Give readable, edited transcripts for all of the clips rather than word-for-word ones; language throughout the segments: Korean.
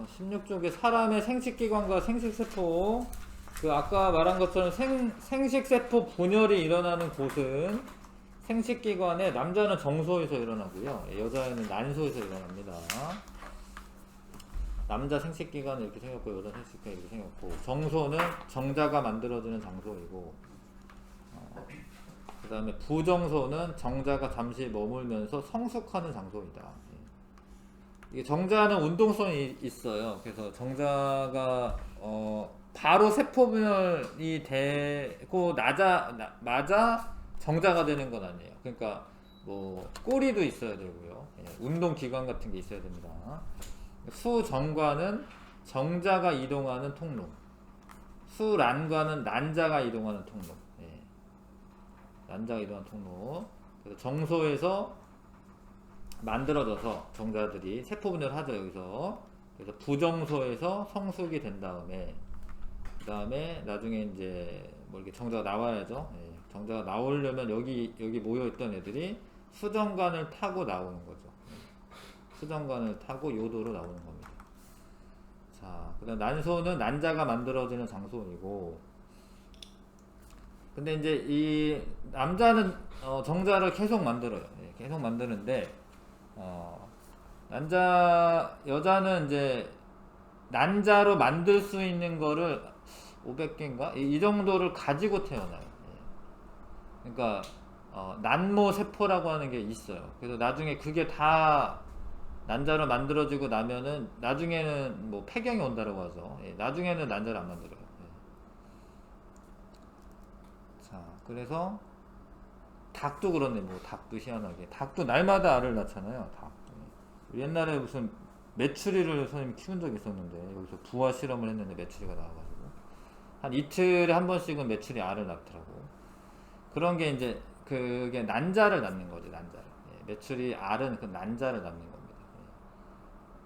16쪽에 사람의 생식기관과 생식세포, 그 아까 말한 것처럼 생식세포 분열이 일어나는 곳은 생식기관에 남자는 정소에서 일어나고요, 여자는 난소에서 일어납니다. 남자 생식기관은 이렇게 생겼고 여자 생식기관은 이렇게 생겼고, 정소는 정자가 만들어지는 장소이고, 그 다음에 부정소는 정자가 잠시 머물면서 성숙하는 장소이다. 이게 정자는 운동성이 있어요. 그래서 정자가 바로 세포분열이 되고 맞아 정자가 되는 건 아니에요. 그러니까 뭐 꼬리도 있어야 되고요, 운동기관 같은 게 있어야 됩니다. 수정과는 정자가 이동하는 통로, 수란과는 난자가 이동하는 통로. 난자가 이동하는 통로. 그래서 정소에서 만들어져서 정자들이 세포분열을 하죠, 여기서. 그래서 부정소에서 성숙이 된 다음에, 그 다음에 나중에 이제 뭐 이렇게 정자가 나와야죠. 정자가 나오려면 여기 모여있던 애들이 수정관을 타고 나오는 거죠. 수정관을 타고 요도로 나오는 겁니다. 자, 그 다음 난소는 난자가 만들어지는 장소이고, 근데 이제 이 남자는 정자를 계속 만들어요. 계속 만드는데, 여자는 이제 난자로 만들 수 있는 거를 500개인가? 이 정도를 가지고 태어나요. 그러니까 난모 세포라고 하는 게 있어요. 그래서 나중에 그게 다 난자로 만들어지고 나면은 나중에는 뭐 폐경이 온다고 하죠. 나중에는 난자를 안 만들어요. 자, 그래서 닭도 그렇네. 뭐 닭도 희한하게, 닭도 날마다 알을 낳잖아요. 닭. 옛날에 무슨 메추리를 선생님이 키운 적이 있었는데, 여기서 부화 실험을 했는데 메추리가 나와가지고 한 이틀에 한 번씩은 메추리 알을 낳더라고. 그런 게 이제 그게 난자를 낳는 거죠. 난자를. 메추리 알은 그 난자를 낳는 겁니다.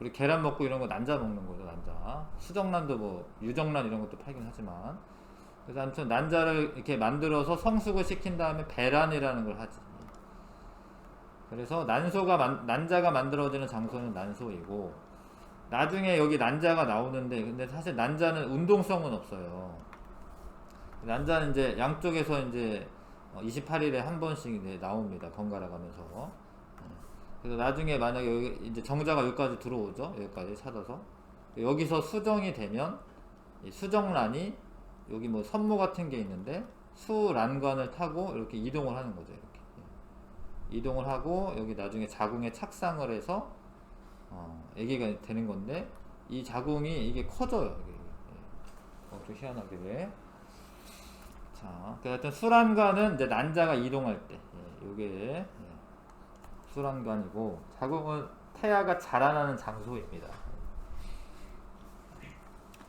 우리 계란 먹고 이런 거 난자 먹는 거죠. 난자. 수정란도 뭐 유정란 이런 것도 팔긴 하지만, 그래서 아무튼 난자를 이렇게 만들어서 성숙을 시킨 다음에 배란이라는 걸 하지. 그래서 난자가 만들어지는 장소는 난소이고, 나중에 여기 난자가 나오는데, 근데 사실 난자는 운동성은 없어요. 난자는 이제 양쪽에서 이제 28일에 한 번씩 이제 나옵니다. 번갈아 가면서. 그래서 나중에 만약에 여기 이제 정자가 여기까지 들어오죠. 여기까지 찾아서. 여기서 수정이 되면 이 수정란이 여기 뭐 선모 같은 게 있는데 수란관을 타고 이렇게 이동을 하는 거죠. 이렇게 이동을 하고 여기 나중에 자궁에 착상을 해서 아기가 되는 건데, 이 자궁이 이게 커져요. 좀 희한하게. 자, 하여튼 수란관은 이제 난자가 이동할 때, 요게 수란관이고, 자궁은 태아가 자라나는 장소입니다.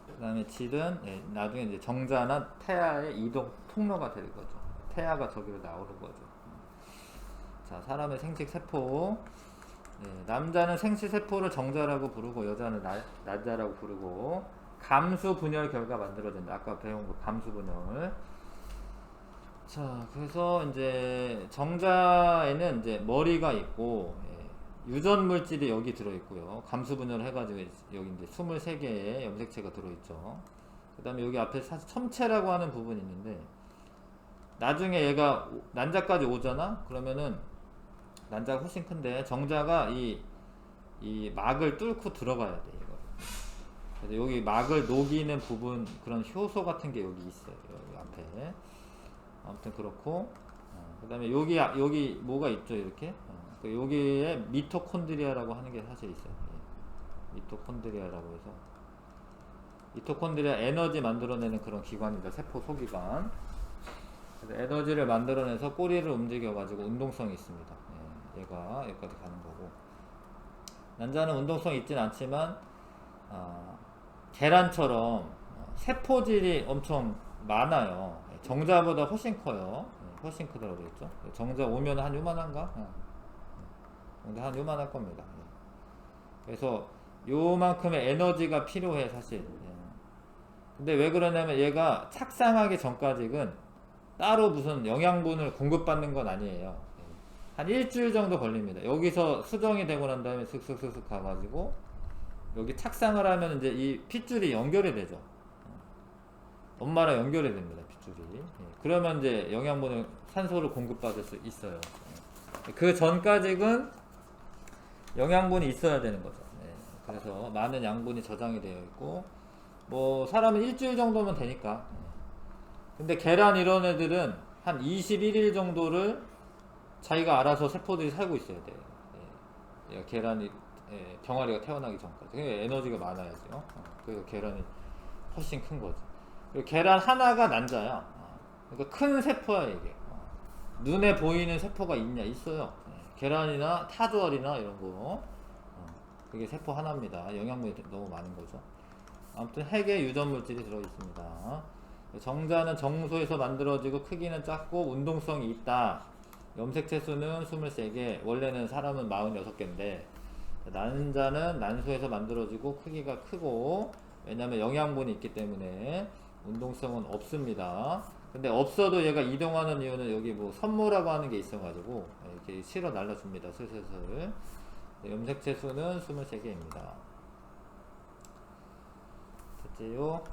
그 다음에 질은 나중에 이제 정자나 태아의 이동 통로가 될 거죠. 태아가 저기로 나오는 거죠. 자, 사람의 생식세포. 남자는 생식세포를 정자라고 부르고 여자는 난자라고 부르고, 감수분열 결과 만들어진다. 아까 배운 거 감수분열. 자, 그래서 이제 정자에는 이제 머리가 있고, 유전 물질이 여기 들어있고요. 감수분열을 해가지고 여기 이제 23개의 염색체가 들어있죠. 그 다음에 여기 앞에 사실 첨체라고 하는 부분이 있는데, 나중에 얘가 난자까지 오잖아? 그러면은 난자가 훨씬 큰데 정자가 이 막을 뚫고 들어가야 돼, 이거. 그래서 여기 막을 녹이는 부분, 그런 효소 같은 게 여기 있어요. 여기 앞에. 아무튼 그렇고, 그 다음에 여기 뭐가 있죠, 이렇게. 여기에 미토콘드리아라고 하는 게 사실 있어요. 미토콘드리아라고 해서, 미토콘드리아 에너지 만들어내는 그런 기관이다. 세포 소기관. 그래서 에너지를 만들어내서 꼬리를 움직여가지고 운동성이 있습니다. 얘가 여기까지 가는 거고, 난자는 운동성이 있진 않지만 계란처럼 세포질이 엄청 많아요. 정자보다 훨씬 커요. 훨씬 크다고 그랬죠. 정자 오면 한 요만한가? 근데 한 요만할 겁니다. 그래서 요만큼의 에너지가 필요해, 사실. 근데 왜 그러냐면 얘가 착상하기 전까지는 따로 무슨 영양분을 공급받는 건 아니에요. 한 일주일 정도 걸립니다. 여기서 수정이 되고 난 다음에 슥슥슥슥 가가지고 여기 착상을 하면 이제 이 핏줄이 연결이 되죠. 엄마랑 연결이 됩니다. 핏줄이. 예. 그러면 이제 영양분을 산소를 공급받을 수 있어요. 예. 그 전까지는 영양분이 있어야 되는 거죠. 예. 그래서 많은 양분이 저장이 되어 있고 뭐 사람은 일주일 정도면 되니까. 예. 근데 계란 이런 애들은 한 21일 정도를 자기가 알아서 세포들이 살고 있어야 돼요. 예. 계란이 병아리가 태어나기 전까지. 에너지가 많아야죠. 그래서 계란이 훨씬 큰 거죠. 계란 하나가 난자야. 그러니까 큰 세포야 이게. 눈에 보이는 세포가 있냐? 있어요. 계란이나 타조알이나 이런 거. 그게 세포 하나입니다. 영양분이 너무 많은 거죠. 아무튼 핵에 유전 물질이 들어 있습니다. 정자는 정소에서 만들어지고 크기는 작고 운동성이 있다. 염색체 수는 23개. 원래는 사람은 46개인데 난자는 난소에서 만들어지고 크기가 크고 왜냐면 영양분이 있기 때문에 운동성은 없습니다. 근데 없어도 얘가 이동하는 이유는 여기 뭐 선모라고 하는 게 있어가지고 이렇게 실어 날려줍니다. 슬슬슬. 염색체 수는 23개입니다. 됐지요?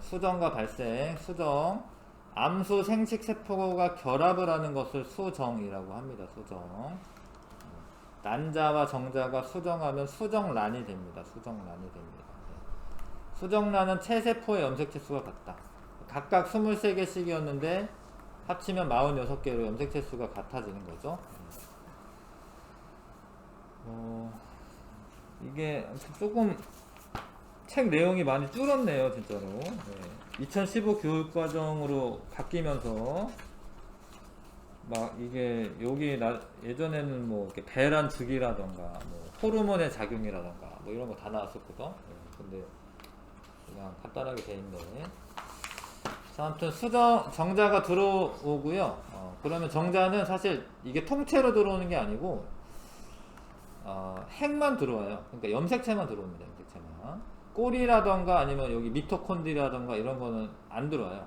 수정과 발생, 수정. 암수 생식세포가 결합을 하는 것을 수정이라고 합니다. 수정. 난자와 정자가 수정하면 수정란이 됩니다. 수정란이 됩니다. 수정란은 체세포의 염색체 수가 같다. 각각 23개씩이었는데 합치면 46개로 염색체 수가 같아지는 거죠. 이게 조금 책 내용이 많이 줄었네요, 진짜로. 2015 교육과정으로 바뀌면서 막 이게 여기 예전에는 뭐 이렇게 배란 주기라던가 뭐 호르몬의 작용이라던가 뭐 이런 거 다 나왔었거든. 근데 그냥 간단하게 돼 있네. 자, 아무튼 정자가 들어오고요. 그러면 정자는 사실 이게 통째로 들어오는 게 아니고 핵만 들어와요. 그러니까 염색체만 들어옵니다. 염색체만. 꼬리라던가 아니면 여기 미토콘드리아라던가 이런 거는 안 들어와요.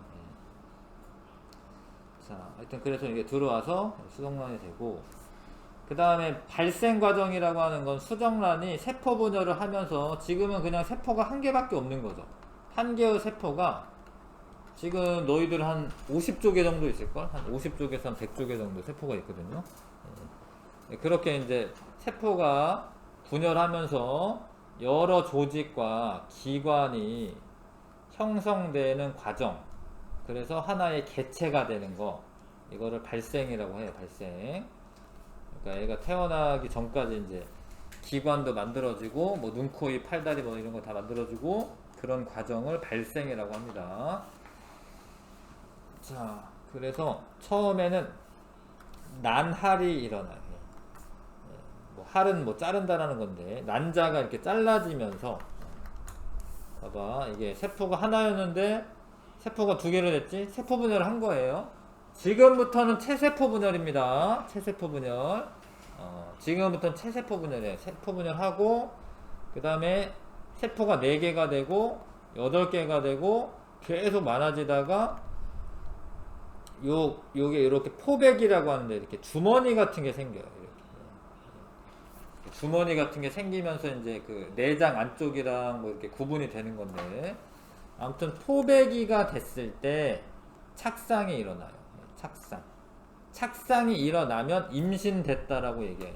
자, 하여튼 그래서 이게 들어와서 수정란이 되고, 그 다음에 발생 과정이라고 하는 건 수정란이 세포 분열을 하면서 지금은 그냥 세포가 한 개밖에 없는 거죠. 한 개의 세포가 지금 너희들 한 50조개 정도 있을걸? 한 50조개에서 한 100조개 정도 세포가 있거든요. 그렇게 이제 세포가 분열하면서 여러 조직과 기관이 형성되는 과정, 그래서 하나의 개체가 되는 거, 이거를 발생이라고 해요. 발생. 그러니까 얘가 태어나기 전까지 이제 기관도 만들어지고 뭐 눈, 코, 입, 팔다리 뭐 이런 거 다 만들어지고 그런 과정을 발생이라고 합니다. 자, 그래서 처음에는 난할이 일어나요. 뭐 할은 뭐 자른다라는 건데 난자가 이렇게 잘라지면서 봐봐, 이게 세포가 하나였는데 세포가 두 개로 됐지? 세포 분열을 한 거예요. 지금부터는 체세포 분열입니다. 체세포 분열. 지금부터는 체세포 분열이에요. 세포 분열하고 그 다음에 세포가 4개가 되고 8개가 되고 계속 많아지다가 요게 이렇게 포백이라고 하는데 이렇게 주머니 같은 게 생겨요. 이렇게 주머니 같은 게 생기면서 이제 그 내장 안쪽이랑 뭐 이렇게 구분이 되는 건데, 아무튼 포배기가 됐을 때 착상이 일어나요. 착상이 일어나면 임신됐다라고 얘기해요.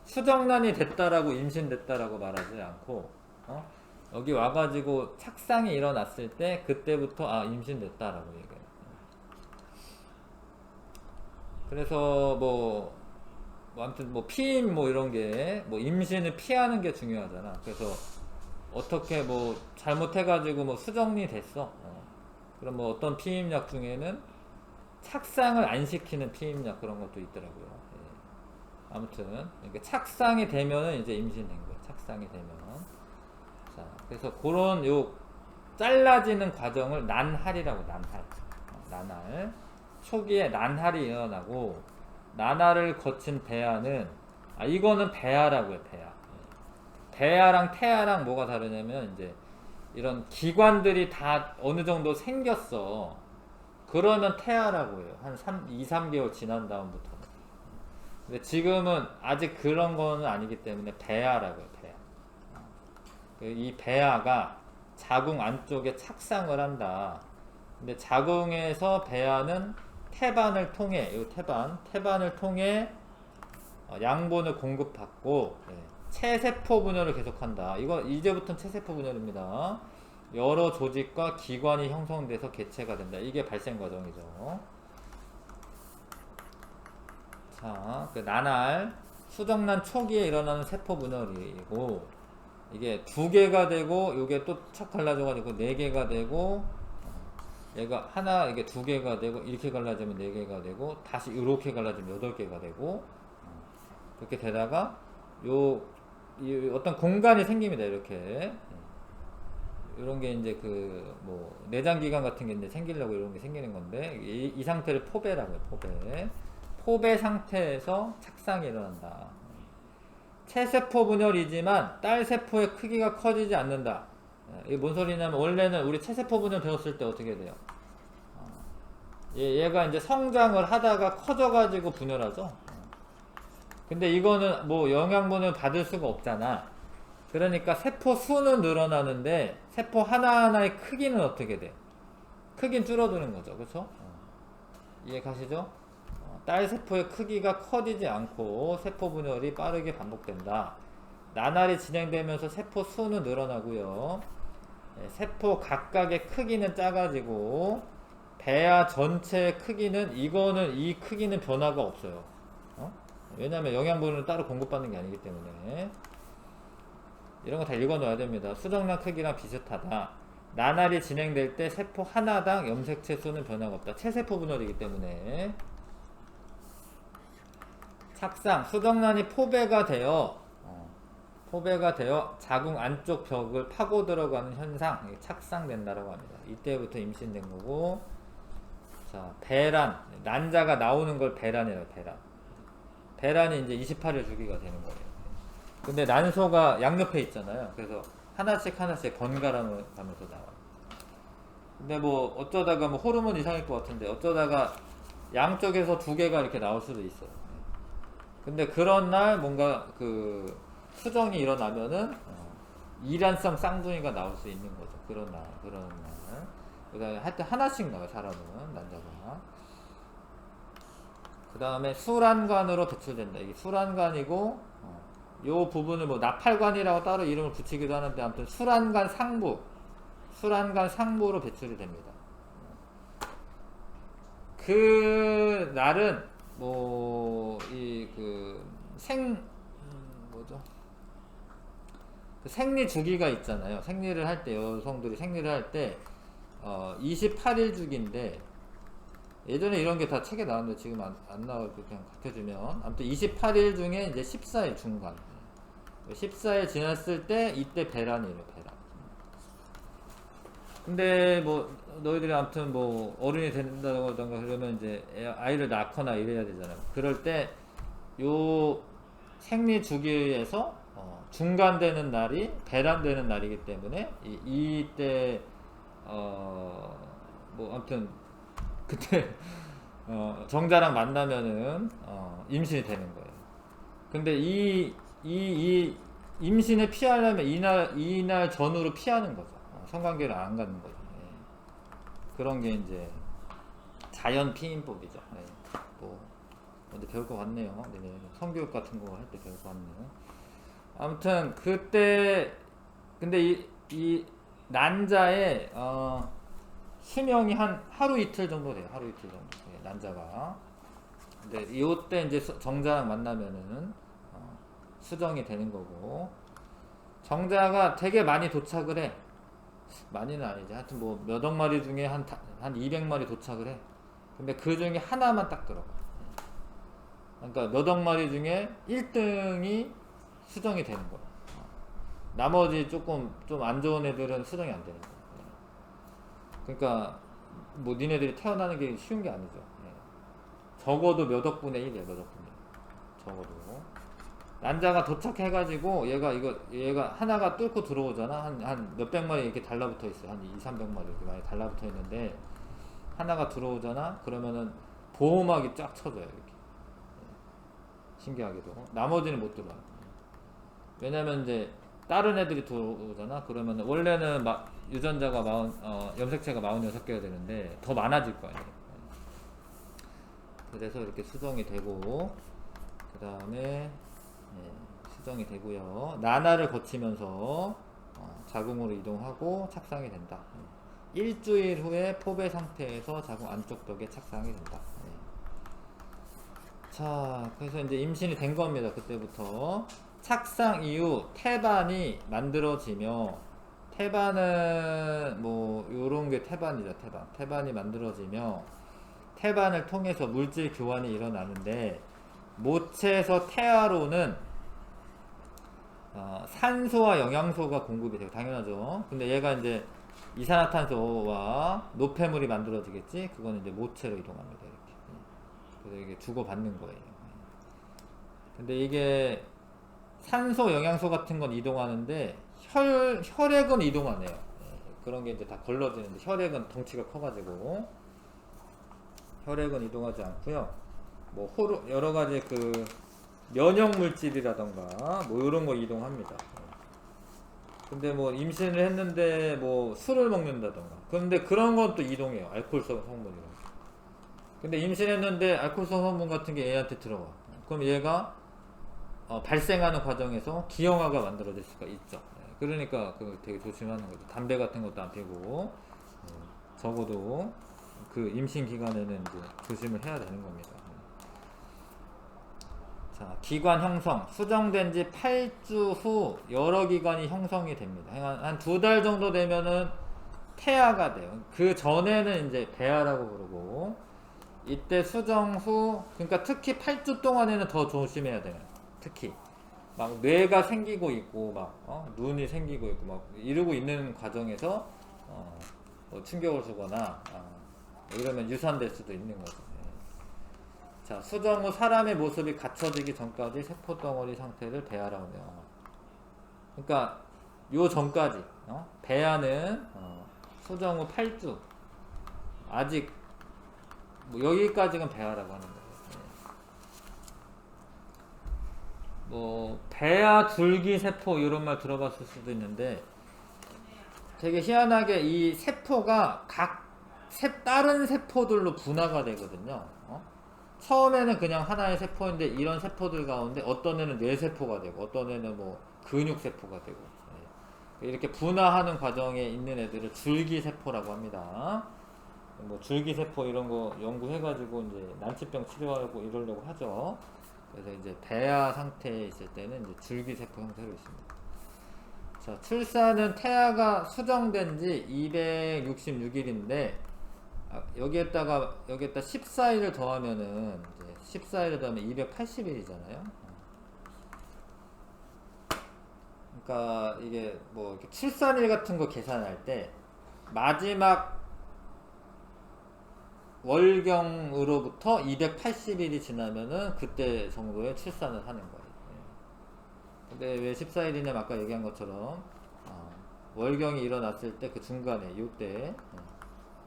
수정란이 됐다라고 임신됐다라고 말하지 않고, 여기 와가지고 착상이 일어났을 때 그때부터 임신됐다라고 얘기해요. 그래서 아무튼 피임 이런 게 임신을 피하는 게 중요하잖아. 그래서 어떻게 잘못해가지고 수정이 됐어. 그럼 어떤 피임약 중에는 착상을 안 시키는 피임약 그런 것도 있더라고요. 아무튼 그러니까 착상이 되면은 이제 임신된 거예요. 착상이 되면. 자, 그래서 그런 잘라지는 과정을 난할이라고. 난할. 초기에 난할이 일어나고, 난할을 거친 배아는 이거는 배아라고 해요. 배아랑 태아랑 뭐가 다르냐면 이제 이런 기관들이 다 어느 정도 생겼어. 그러면 태아라고 해요. 한 2, 3개월 지난 다음부터는. 근데 지금은 아직 그런 거는 아니기 때문에 배아라고 해요. 배아. 이 배아가 자궁 안쪽에 착상을 한다. 근데 자궁에서 배아는 태반을 통해, 이 태반을 통해 양분을 공급받고 체세포 분열을 계속한다. 이거 이제부터는 체세포 분열입니다. 여러 조직과 기관이 형성돼서 개체가 된다. 이게 발생 과정이죠. 자, 그 난알 수정란 초기에 일어나는 세포 분열이고, 이게 두 개가 되고 이게 또 착 갈라져가지고 네 개가 되고, 얘가 하나 이게 두 개가 되고 이렇게 갈라지면 네 개가 되고 다시 이렇게 갈라지면 여덟 개가 되고, 그렇게 되다가 이 어떤 공간이 생깁니다. 이렇게 이런 게 이제 그 뭐 내장기관 같은 게 이제 생기려고 이런 게 생기는 건데, 이 상태를 포배라고 해요. 포배 상태에서 착상이 일어난다. 체세포 분열이지만 딸 세포의 크기가 커지지 않는다. 이게 뭔 소리냐면, 원래는 우리 체세포 분열 배웠을 때 어떻게 돼요? 얘가 이제 성장을 하다가 커져가지고 분열하죠. 근데 이거는 뭐 영양분을 받을 수가 없잖아. 그러니까 세포 수는 늘어나는데 세포 하나하나의 크기는 어떻게 돼? 크기는 줄어드는 거죠. 그렇죠? 이해 가시죠? 딸 세포의 크기가 커지지 않고 세포 분열이 빠르게 반복된다. 나날이 진행되면서 세포 수는 늘어나고요. 세포 각각의 크기는 작아지고 배아 전체의 크기는 이 크기는 변화가 없어요. 왜냐하면 영양분을 따로 공급받는 게 아니기 때문에. 이런 거 다 읽어 놓아야 됩니다. 수정란 크기랑 비슷하다. 나날이 진행될 때 세포 하나당 염색체 수는 변화가 없다. 체세포 분열이기 때문에. 착상, 수정란이 포배가 되어 자궁 안쪽 벽을 파고 들어가는 현상, 착상된다라고 합니다. 이때부터 임신된 거고. 자, 배란, 난자가 나오는 걸 배란이라고. 배란이 이제 28일 주기가 되는 거예요. 근데 난소가 양옆에 있잖아요. 그래서 하나씩 번갈아 가면서 나와요. 근데 뭐 어쩌다가 뭐 호르몬 이상일 것 같은데, 어쩌다가 양쪽에서 두 개가 이렇게 나올 수도 있어요. 근데 그런 날 뭔가 그 수정이 일어나면은 이란성 쌍둥이가 나올 수 있는 거죠. 그런 날. 그 다음에 하여튼 하나씩 나와요. 사람은, 난자가. 그 다음에 수란관으로 배출된다. 이게 수란관이고, 요 부분을 뭐 나팔관이라고 따로 이름을 붙이기도 하는데, 아무튼 수란관 상부로 배출이 됩니다. 그 날은 뭐 이 그 그 생리 주기가 있잖아요. 생리를 할 때, 여성들이 생리를 할 때 28일 주기인데, 예전에 이런 게 다 책에 나왔는데 지금 안 나와서 그냥 갖춰주면, 아무튼 28일 중에 이제 14일 중간, 14일 지났을 때 이때 배란이에요. 배란. 근데 뭐 너희들이 아무튼 뭐 어른이 된다던가 그러면 이제 아이를 낳거나 이래야 되잖아요. 그럴 때 요 생리 주기에서 중간되는 날이 배란되는 날이기 때문에 이때 뭐 아무튼 그때 정자랑 만나면은 임신이 되는 거예요. 근데 이 임신을 피하려면 이날 전후로 피하는 거죠. 성관계를 안 갖는 거죠. 그런 게 이제 자연 피임법이죠. 뭐 어디 배울 것 같네요. 성교육 같은 거 할 때 배울 것 같네요. 아무튼 그때 근데 이 난자의 수명이 한 하루 이틀 정도 돼요. 하루 이틀 정도. 난자가. 근데 이때 이제 정자랑 만나면은 수정이 되는 거고, 정자가 되게 많이 도착을 해. 많이는 아니지. 하여튼 뭐 몇 억 마리 중에 한 200마리 도착을 해. 근데 그 중에 하나만 딱 들어가. 그러니까 몇 억 마리 중에 1등이 수정이 되는 거야. 나머지 조금 좀 안 좋은 애들은 수정이 안 되는 거야. 그러니까 뭐 니네들이 태어나는 게 쉬운 게 아니죠. 적어도 몇 억분의 1이야. 몇 억분의 1. 적어도. 난자가 도착해가지고 얘가 하나가 뚫고 들어오잖아. 한 몇백 마리 이렇게 달라붙어 있어. 한 200~300마리 이렇게 많이 달라붙어 있는데, 하나가 들어오잖아. 그러면은 보호막이 쫙 쳐져요. 이렇게. 신기하게도. 나머지는 못 들어와요. 왜냐면 이제 다른 애들이 들어오잖아. 그러면 원래는 유전자가 염색체가 46개가 되는데 더 많아질 거 아니에요. 그래서 이렇게 수정이 되고, 그 다음에 수정이 되고요. 나나를 거치면서 자궁으로 이동하고 착상이 된다. 일주일 후에 포배 상태에서 자궁 안쪽 벽에 착상이 된다. 자, 그래서 이제 임신이 된 겁니다. 그때부터. 착상 이후 태반이 만들어지며, 태반은 뭐 요런 게 태반이죠. 태반이 만들어지며 태반을 통해서 물질 교환이 일어나는데, 모체에서 태아로는 산소와 영양소가 공급이 돼요. 당연하죠. 근데 얘가 이제 이산화탄소와 노폐물이 만들어지겠지. 그거는 이제 모체로 이동합니다. 이렇게. 그래서 이게 주고받는 거예요. 근데 이게 산소, 영양소 같은 건 이동하는데 혈액은 이동 안 해요. 그런 게 이제 다 걸러지는데, 혈액은 덩치가 커가지고 혈액은 이동하지 않고요. 뭐 여러 가지 그 면역 물질이라던가 뭐 이런 거 이동합니다. 근데 뭐 임신을 했는데 뭐 술을 먹는다던가, 근데 그런 건 또 이동해요. 알코올성 성분이랑. 근데 임신했는데 알코올성 성분 같은 게 얘한테 들어와. 그럼 얘가 발생하는 과정에서 기형아가 만들어질 수가 있죠. 그러니까 그 되게 조심하는 거죠. 담배 같은 것도 안 피고, 적어도 그 임신 기간에는 이제 조심을 해야 되는 겁니다. 자, 기관 형성. 수정된 지 8주 후 여러 기관이 형성이 됩니다. 한 2달 정도 되면은 태아가 돼요. 그 전에는 이제 배아라고 부르고, 이때 수정 후, 그러니까 특히 8주 동안에는 더 조심해야 돼요. 특히 막 뇌가 생기고 있고, 막 눈이 생기고 있고, 막 이러고 있는 과정에서 뭐 충격을 주거나 이러면 유산될 수도 있는 거죠. 자, 수정 후 사람의 모습이 갖춰지기 전까지 세포덩어리 상태를 배아라고 해요. 그러니까 요 전까지 배아는 수정 후 8주, 아직 뭐 여기까지는 배아라고 하는 거예요. 뭐 배아 줄기 세포 이런 말 들어봤을 수도 있는데, 되게 희한하게 이 세포가 다른 세포들로 분화가 되거든요. 처음에는 그냥 하나의 세포인데, 이런 세포들 가운데 어떤 애는 뇌세포가 되고 어떤 애는 뭐 근육세포가 되고, 이렇게 분화하는 과정에 있는 애들을 줄기세포라고 합니다. 뭐 줄기세포 이런 거 연구해가지고 이제 난치병 치료하고 이러려고 하죠. 그래서 이제 배아 상태에 있을 때는 이제 줄기세포 형태로 있습니다. 자, 출산은 태아가 수정된 지 266일인데, 여기에다 14일을 더하면은, 이제 14일을 더하면 280일이잖아요. 그러니까 이게 뭐 이렇게 출산일 같은 거 계산할 때 마지막 월경으로부터 280일이 지나면은 그때 정도의 출산을 하는 거예요. 근데 왜 14일이냐면 아까 얘기한 것처럼 월경이 일어났을 때 그 중간에 요때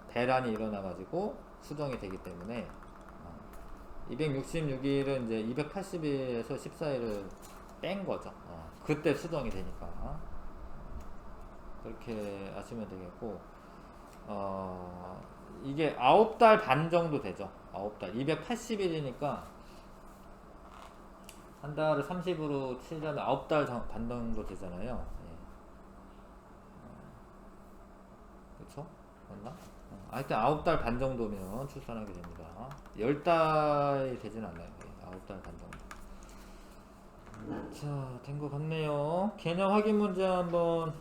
배란이 일어나가지고 수정이 되기 때문에 266일은 이제 280일에서 14일을 뺀 거죠. 그때 수정이 되니까. 그렇게 아시면 되겠고, 이게 9달 반 정도 되죠. 9달. 280일이니까 한 달을 30으로 치자면 9달 반 정도 되잖아요. 그쵸? 맞나? 하여튼 9달 반 정도면 출산하게 됩니다. 10달이 되진 않아요. 9달 반 정도. 자, 된 것 같네요. 개념 확인 문제 한번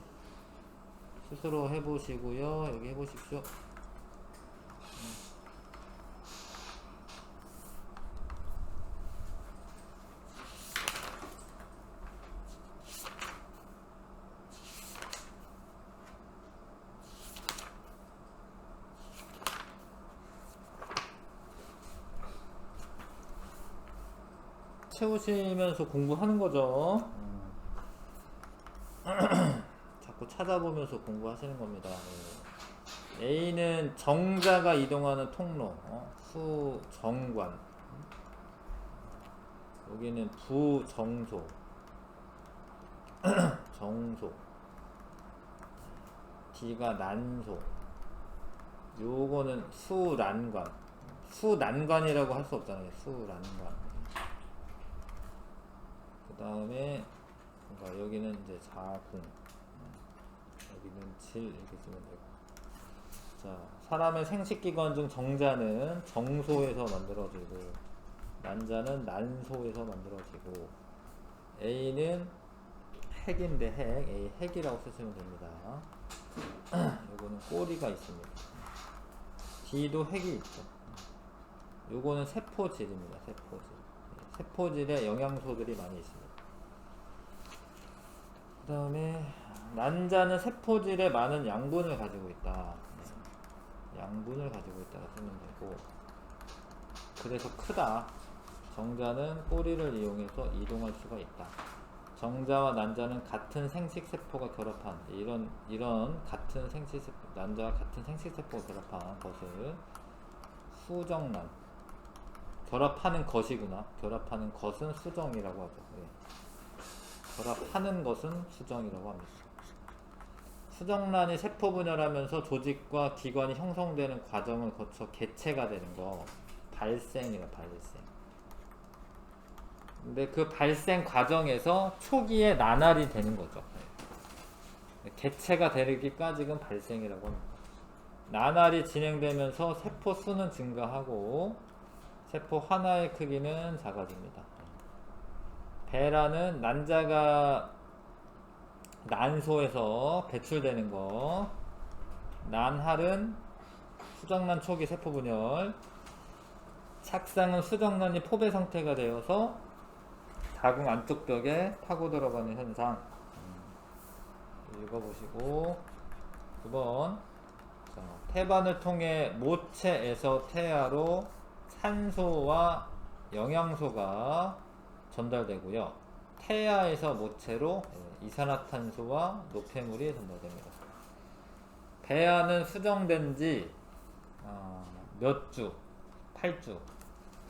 스스로 해보시고요. 여기 해보십시오. 채우시면서 공부하는 거죠. 자꾸 찾아보면서 공부하시는 겁니다. A는 정자가 이동하는 통로, 수정관. 여기는 부정소. 정소, D가 난소, 요거는 수란관. 수난관이라고 할 수 없잖아요. 수란관. 그 다음에 여기는 이제 자궁, 여기는 질 이렇게 쓰면 되고. 자, 사람의 생식기관 중 정자는 정소에서 만들어지고 난자는 난소에서 만들어지고 A는 핵인데 A 핵이라고 쓰시면 됩니다. 요거는 꼬리가 있습니다. D도 핵이 있죠. 요거는 세포질입니다. 세포질. 세포질에 영양소들이 많이 있습니다. 그 다음에 난자는 세포질에 많은 양분을 가지고 있다. 양분을 가지고 있다고 쓰면 되고, 그래서 크다. 정자는 꼬리를 이용해서 이동할 수가 있다. 정자와 난자는 같은 생식세포가 결합한 이런 같은 생식세포, 난자와 같은 생식세포가 결합한 것을 수정란, 결합하는 것이구나. 결합하는 것은 수정이라고 하죠. 네. 결합하는 것은 수정이라고 합니다. 수정란이 세포 분열하면서 조직과 기관이 형성되는 과정을 거쳐 개체가 되는 거, 발생이에요. 발생. 근데 그 발생 과정에서 초기에 나날이 되는 거죠. 개체가 되기까지는 발생이라고 합니다. 나날이 진행되면서 세포 수는 증가하고 세포 하나의 크기는 작아집니다. 배라는 난자가 난소에서 배출되는 거, 난할은 수정란 초기 세포 분열, 착상은 수정란이 포배 상태가 되어서 자궁 안쪽 벽에 파고 들어가는 현상. 읽어보시고 9번. 자, 태반을 통해 모체에서 태아로 산소와 영양소가 전달되고요. 태아에서 모체로 이산화탄소와 노폐물이 전달됩니다. 배아는 수정된 지 몇 주, 8주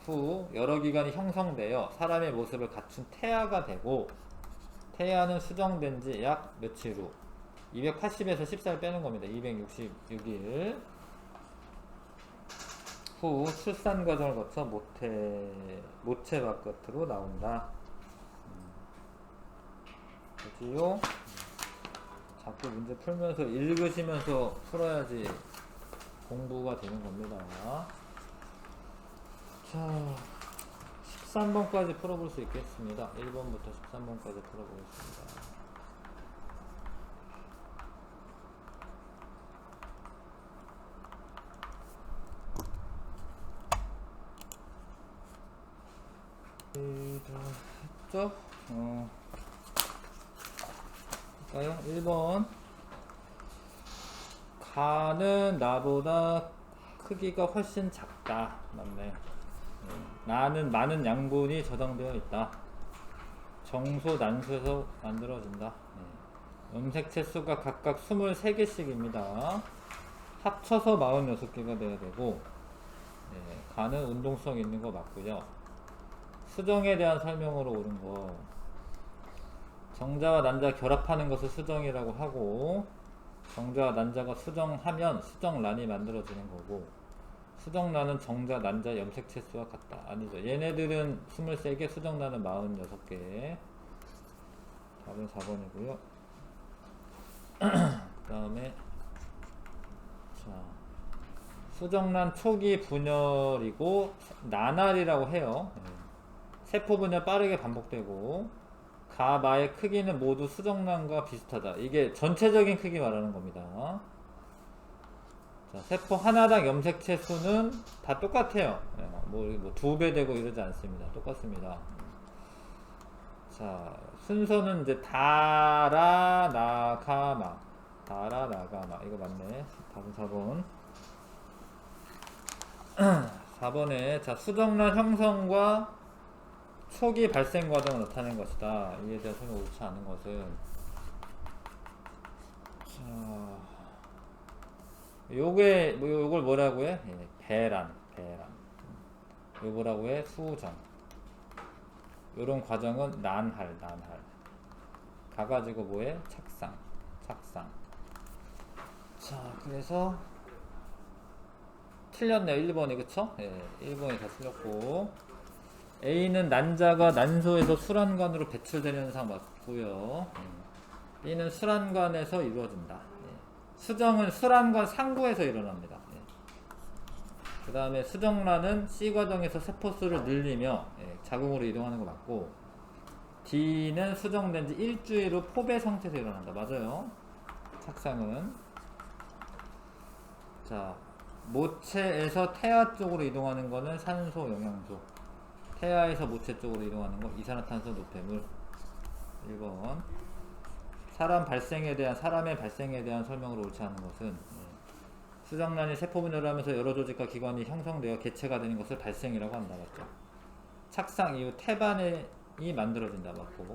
후 여러 기관이 형성되어 사람의 모습을 갖춘 태아가 되고, 태아는 수정된 지 약 며칠 후 280에서 14일 빼는 겁니다. 266일 후 출산 과정을 거쳐 모체 바깥으로 나온다. 그지요? 자꾸 문제 풀면서 읽으시면서 풀어야지 공부가 되는 겁니다. 자, 13번까지 풀어볼 수 있겠습니다. 1번부터 13번까지 풀어보겠습니다. 했죠? 볼까요? 1번. 가는 나보다 크기가 훨씬 작다. 맞네. 나는 많은 양분이 저장되어 있다. 정소, 난소에서 만들어진다. 염색체 수가 각각 23개씩입니다. 합쳐서 46개가 돼야 되고, 가는 운동성 있는 거 맞고요. 수정에 대한 설명으로 옳은 거, 정자와 난자 결합하는 것을 수정이라고 하고, 정자와 난자가 수정하면 수정란이 만들어지는 거고, 수정란은 정자, 난자, 염색체 수와 같다. 아니죠. 얘네들은 23개, 수정란은 46개. 답은 4번이고요. 그 다음에 자, 수정란 초기 분열이고 나날이라고 해요. 세포 분열 빠르게 반복되고, 가, 마의 크기는 모두 수정란과 비슷하다. 이게 전체적인 크기 말하는 겁니다. 자, 세포 하나당 염색체 수는 다 똑같아요. 뭐 2배 되고 이러지 않습니다. 똑같습니다. 자, 순서는 이제 다라, 나가마. 다라, 나가마. 이거 맞네. 답은 4번. 4번에, 자, 수정란 형성과 초기 발생 과정을 나타낸 것이다. 이에 대한 설명 옳지 않은 것은, 자, 요걸 뭐라고 해? 배란. 요 뭐라고 해? 수정. 요런 과정은 난할. 가가지고 뭐해? 착상. 자, 그래서 틀렸네요. 1번이. 그쵸? 예, 1번이 다 틀렸고, A는 난자가 난소에서 수란관으로 배출되는 현상 맞고요. B는 수란관에서 이루어진다. 예. 수정은 수란관 상부에서 일어납니다. 예. 그 다음에 수정란은 C 과정에서 세포수를 늘리며 자궁으로 이동하는 거 맞고, D는 수정된 지 일주일 후 포배 상태에서 일어난다. 맞아요. 착상은. 자, 모체에서 태아 쪽으로 이동하는 거는 산소, 영양소. 태아에서 모체 쪽으로 이동하는 거 이산화탄소, 노폐물. 1번. 사람의 발생에 대한 설명으로 옳지 않은 것은 수정란이 세포 분열을 하면서 여러 조직과 기관이 형성되어 개체가 되는 것을 발생이라고 한다. 맞죠? 착상 이후 태반이 만들어진다. 맞고,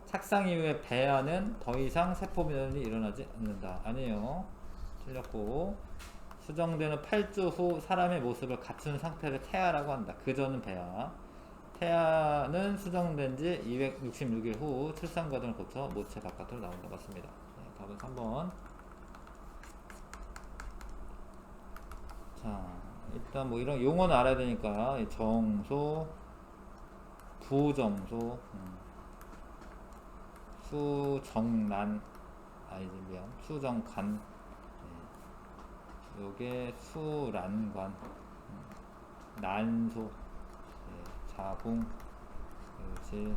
착상 이후에 배아는 더 이상 세포 분열이 일어나지 않는다. 아니에요. 틀렸고, 수정되는 8주 후 사람의 모습을 갖춘 상태를 태아라고 한다. 그전은 배아. 태아는 수정된 지 266일 후 출산 과정을 거쳐 모체 바깥으로 나온다. 맞습니다. 네, 답은 3번. 자, 일단 뭐 이런 용어는 알아야 되니까 정소, 부정소, 수정란, 미안, 수정관, 요게 수란관, 난소, 자궁. 그렇지.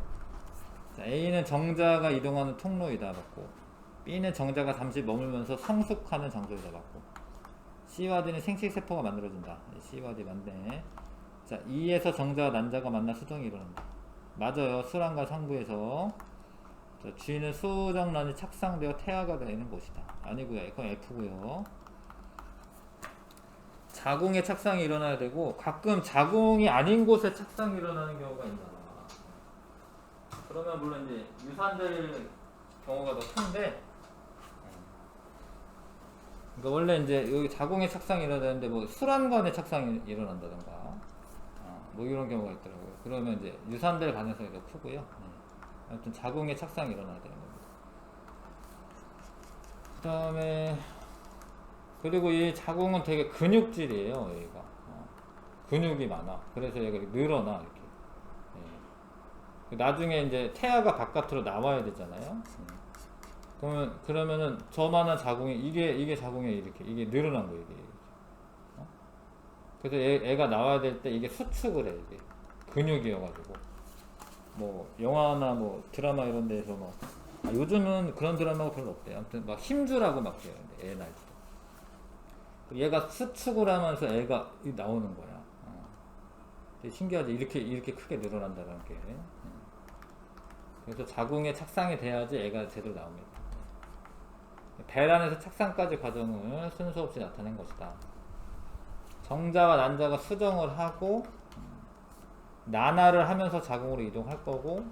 자, A는 정자가 이동하는 통로이다. 맞고, B는 정자가 잠시 머물면서 성숙하는 장소이다. 맞고, C와 D는 생식세포가 만들어진다. C와 D 맞네. 자, E에서 정자와 난자가 만나 수정이 일어난다. 맞아요. 수란과 상부에서. 자, G는 수정란이 착상되어 태아가 되는 곳이다. 아니고요. 이건 F고요. 자궁에 착상이 일어나야 되고, 가끔 자궁이 아닌 곳에 착상이 일어나는 경우가 있나. 그러면 물론 이제 유산될 경우가 더 큰데, 그러니까 원래 이제 여기 자궁에 착상이 일어나는데 뭐 수란관에 착상이 일어난다던가, 뭐 이런 경우가 있더라고요. 그러면 이제 유산될 가능성이 더 크고요. 아무튼 자궁에 착상이 일어나야 되는 겁니다. 그 다음에 그리고 이 자궁은 되게 근육질이에요. 얘가 근육이 많아. 그래서 얘가 늘어나 이렇게. 나중에 이제 태아가 바깥으로 나와야 되잖아요. 그러면은 저만한 자궁이 이게 자궁에 이게 늘어난 거예요. 이게. 그래서 애가 나와야 될 때 이게 수축을 해. 이게 근육이어가지고 뭐 영화나 뭐 드라마 이런 데서 막 요즘은 그런 드라마가 별로 없대요. 아무튼 막 힘주라고 막 해요. 애 낳을 때 얘가 수축을 하면서 애가 나오는 거야. 되게 신기하지. 이렇게 크게 늘어난다는 게. 그래서 자궁에 착상이 돼야지 애가 제대로 나옵니다. 배란에서 착상까지 과정을 순서 없이 나타낸 것이다. 정자와 난자가 수정을 하고 난화를 하면서 자궁으로 이동할 거고,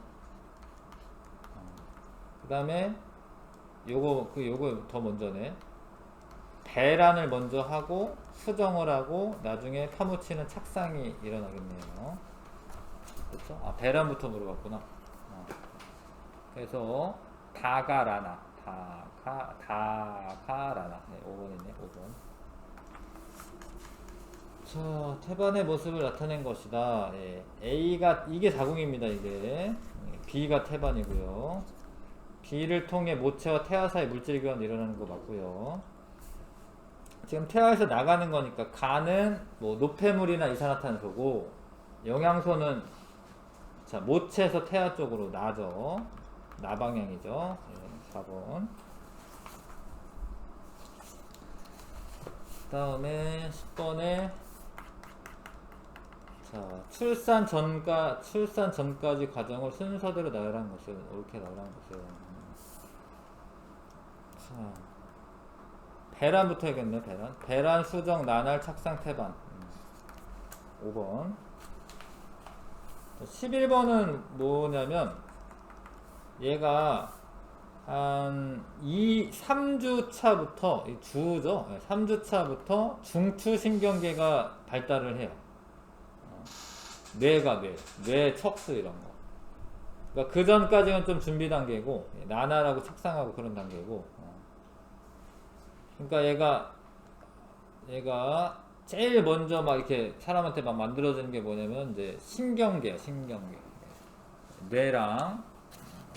그 다음에 요거 더 먼저네. 배란을 먼저 하고 수정을 하고 나중에 파묻히는 착상이 일어나겠네요. 그렇죠? 배란부터 물어봤구나. 그래서 다가라나. 네, 5번이네. 5번. 자, 태반의 모습을 나타낸 것이다. A가 이게 자궁입니다. 이게 B가 태반이고요. B를 통해 모체와 태아 사이 물질 교환이 일어나는 거 맞고요. 지금 태아에서 나가는 거니까 가는 뭐 노폐물이나 이산화탄소고, 영양소는 자 모체에서 태아 쪽으로 나죠. 나 방향이죠. 4번. 그 다음에 10번에 자, 출산 전까지 과정을 순서대로 나열한 것은, 옳게 나열한 것은. 자, 배란부터 해야겠네. 배란, 수정, 난할, 착상, 태반. 5번. 11번은 뭐냐면, 얘가 한 3주 차부터, 주죠. 3주 차부터 중추신경계가 발달을 해요. 뇌 척수 이런 거. 그러니까 그 전까지는 좀 준비 단계고, 나날하고 착상하고 그런 단계고. 그러니까 얘가 제일 먼저 막 이렇게 사람한테 막 만들어지는 게 뭐냐면 이제 신경계야, 신경계. 뇌랑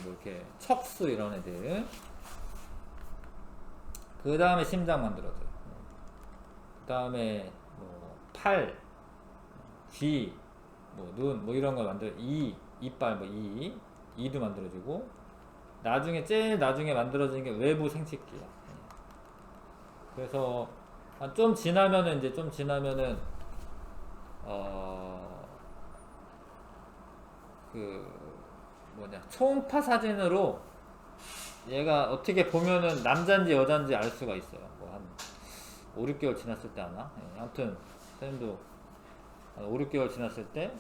뭐 이렇게 척수 이런 애들. 그 다음에 심장 만들어져요. 그 다음에 뭐 팔, 귀, 뭐 눈, 뭐 이런 걸 만들어. 이빨, 뭐 이도 만들어지고. 제일 나중에 만들어지는 게 외부 생식기야. 그래서 좀 지나면은 그 초음파 사진으로 얘가 어떻게 보면은 남자인지 여자인지 알 수가 있어요. 뭐 한 5, 6개월 지났을 때 하나? 아무튼 선생님도 한 5, 6개월 지났을 때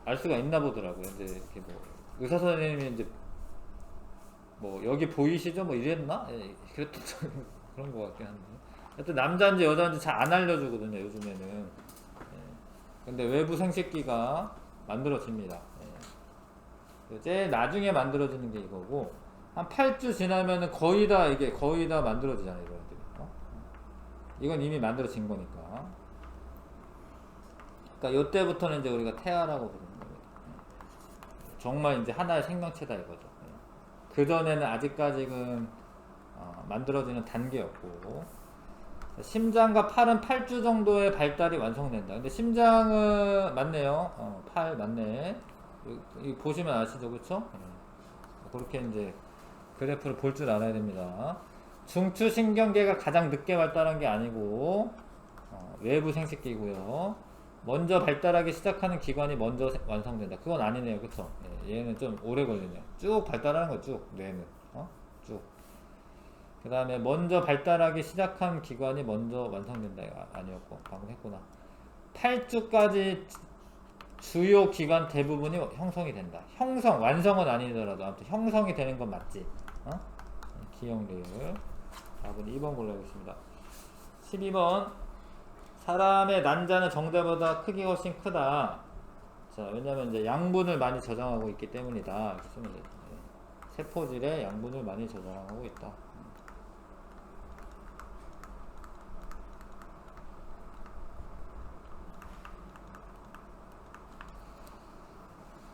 알 수가 있나 보더라고요. 이제 이렇게 뭐 의사 선생님이 이제 뭐 여기 보이시죠? 뭐 이랬나? 그랬던 그런 것 같긴 한데. 하여튼 남자인지 여자인지 잘 안 알려주거든요, 요즘에는. 근데 외부 생식기가 만들어집니다. 제일 나중에 만들어지는 게 이거고, 한 8주 지나면은 거의 다 만들어지잖아요, 이거들이. 이건 이미 만들어진 거니까. 그러니까 요때부터는 이제 우리가 태아라고 부르는 겁니다. 정말 이제 하나의 생명체다 이거죠. 그 전에는 아직까지는 만들어지는 단계였고, 심장과 팔은 8주 정도의 발달이 완성된다. 근데 심장은 맞네요. 팔 맞네. 여기 보시면 아시죠, 그렇죠? 그렇게 이제 그래프를 볼 줄 알아야 됩니다. 중추신경계가 가장 늦게 발달한 게 아니고 외부 생식기고요. 먼저 발달하기 시작하는 기관이 먼저 완성된다. 그건 아니네요, 그렇죠? 얘는 좀 오래 걸리네요. 쭉 발달하는 거 쭉 뇌는 쭉. 그 다음에 먼저 발달하기 시작한 기관이 먼저 완성된다. 아니었고 방금 했구나. 8주까지 주요 기관 대부분이 형성이 된다. 완성은 아니더라도 아무튼 형성이 되는 건 맞지. 기억률. 답은 2번 골라보겠습니다. 12번. 사람의 난자는 정자보다 크기가 훨씬 크다. 자, 왜냐면 이제 양분을 많이 저장하고 있기 때문이다. 이렇게 쓰면 되죠. 세포질에 양분을 많이 저장하고 있다.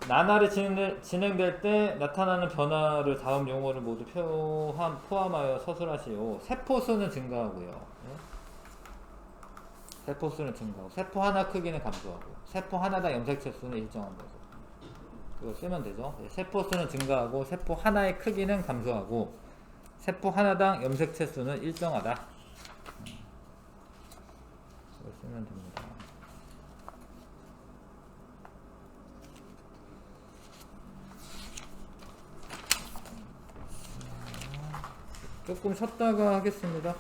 나날이 진행될 때 나타나는 변화를 다음 용어를 모두 포함하여 서술하시오. 세포수는 증가하고요. 세포수는 증가하고, 세포 하나 크기는 감소하고, 세포 하나당 염색체 수는 일정한 거죠. 이거 쓰면 되죠. 세포수는 증가하고, 세포 하나의 크기는 감소하고, 세포 하나당 염색체 수는 일정하다. 이걸 쓰면 됩니다. 조금 쉬었다가 하겠습니다.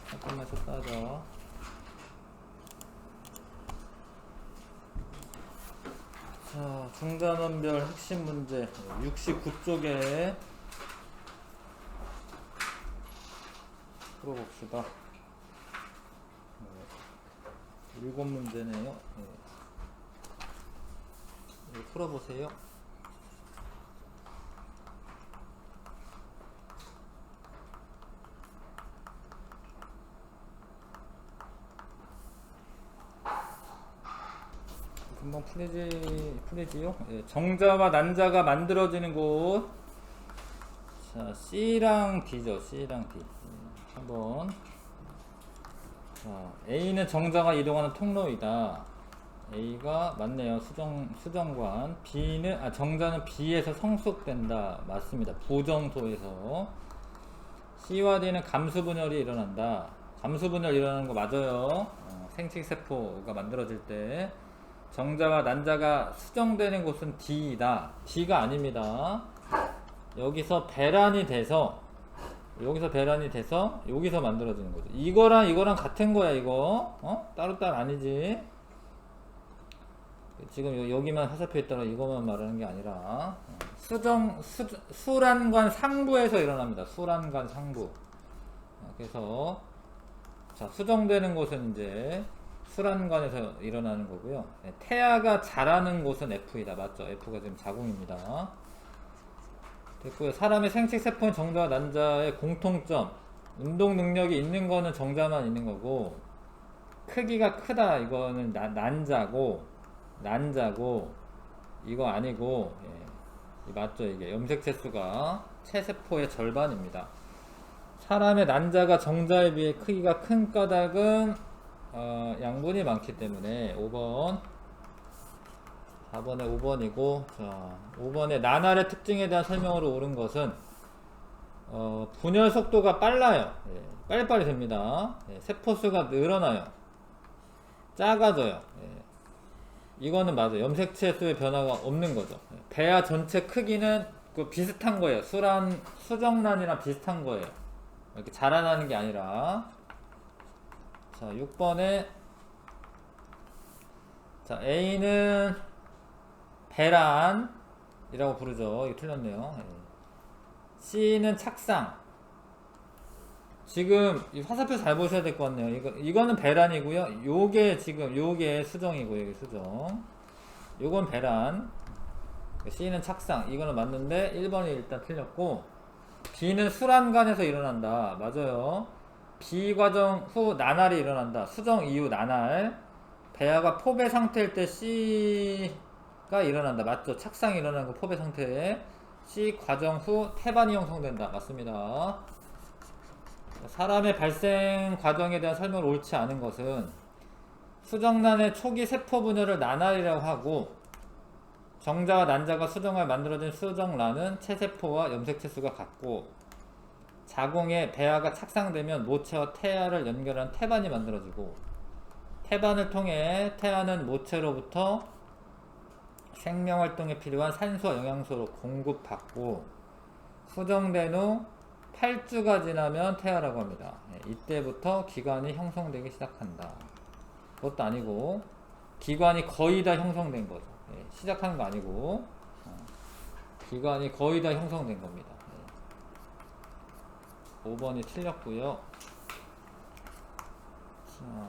잠깐만 쉬었다 하자. 자, 중간원별 핵심 문제 69쪽에 풀어봅시다. 7문제네요. 풀어보세요. 금방 풀리지요? 정자와 난자가 만들어지는 곳. 자, C랑 D죠. C랑 D. 한번. 자, A는 정자가 이동하는 통로이다. A가 맞네요. 수정관. 정자는 B에서 성숙된다. 맞습니다. 부정소에서. C와 D는 감수분열이 일어난다. 감수분열 일어나는 거 맞아요. 생식세포가 만들어질 때. 정자와 난자가 수정되는 곳은 D이다. D가 아닙니다. 여기서 배란이 돼서 여기서 만들어지는 거죠. 이거랑 같은 거야, 이거. 따로따로 아니지. 지금 여기만 화살표 있다가 이거만 말하는 게 아니라 수란관 상부에서 일어납니다. 수란관 상부. 그래서 자, 수정되는 곳은 이제 수란관에서 일어나는 거고요. 태아가 자라는 곳은 F이다. 맞죠? F가 지금 자궁입니다. 됐고요. 사람의 생식세포는 정자와 난자의 공통점. 운동 능력이 있는 거는 정자만 있는 거고, 크기가 크다 이거는 난자고, 이거 아니고, 예. 맞죠? 이게 염색체수가 체세포의 절반입니다. 사람의 난자가 정자에 비해 크기가 큰 까닭은 양분이 많기 때문에 5번 4번에 5번이고, 자 5번에 나날의 특징에 대한 설명으로 옳은 것은 분열 속도가 빨라요. 예, 빨리빨리 됩니다. 예, 세포수가 늘어나요. 작아져요. 예, 이거는 맞아요. 염색체 수의 변화가 없는 거죠. 예, 배아 전체 크기는 비슷한 거예요. 수정란이랑 비슷한 거예요. 이렇게 자라나는 게 아니라. 자 6번에 자 A는 배란이라고 부르죠. 이거 틀렸네요. 예. C는 착상. 지금 이 화살표 잘 보셔야 될 것 같네요. 이거는 배란이고요. 요게 수정이고요. 여기 수정. 요건 배란. C는 착상. 이거는 맞는데 1번이 일단 틀렸고, B는 술안간에서 일어난다. 맞아요. B 과정 후 나날이 일어난다. 수정 이후 나날. 배아가 포배 상태일 때 C가 일어난다. 맞죠? 착상이 일어나는 거 포배 상태에. C 과정 후 태반이 형성된다. 맞습니다. 사람의 발생 과정에 대한 설명을 옳지 않은 것은 수정란의 초기 세포 분열을 나날이라고 하고, 정자와 난자가 수정을 만들어진 수정란은 체세포와 염색체수가 같고, 자궁에 배아가 착상되면 모체와 태아를 연결한 태반이 만들어지고, 태반을 통해 태아는 모체로부터 생명활동에 필요한 산소와 영양소로 공급받고, 수정된 후 8주가 지나면 태아라고 합니다. 이때부터 기관이 형성되기 시작한다. 그것도 아니고 기관이 거의 다 형성된 거죠. 시작하는 거 아니고 기관이 거의 다 형성된 겁니다. 5번이 틀렸고요. 자,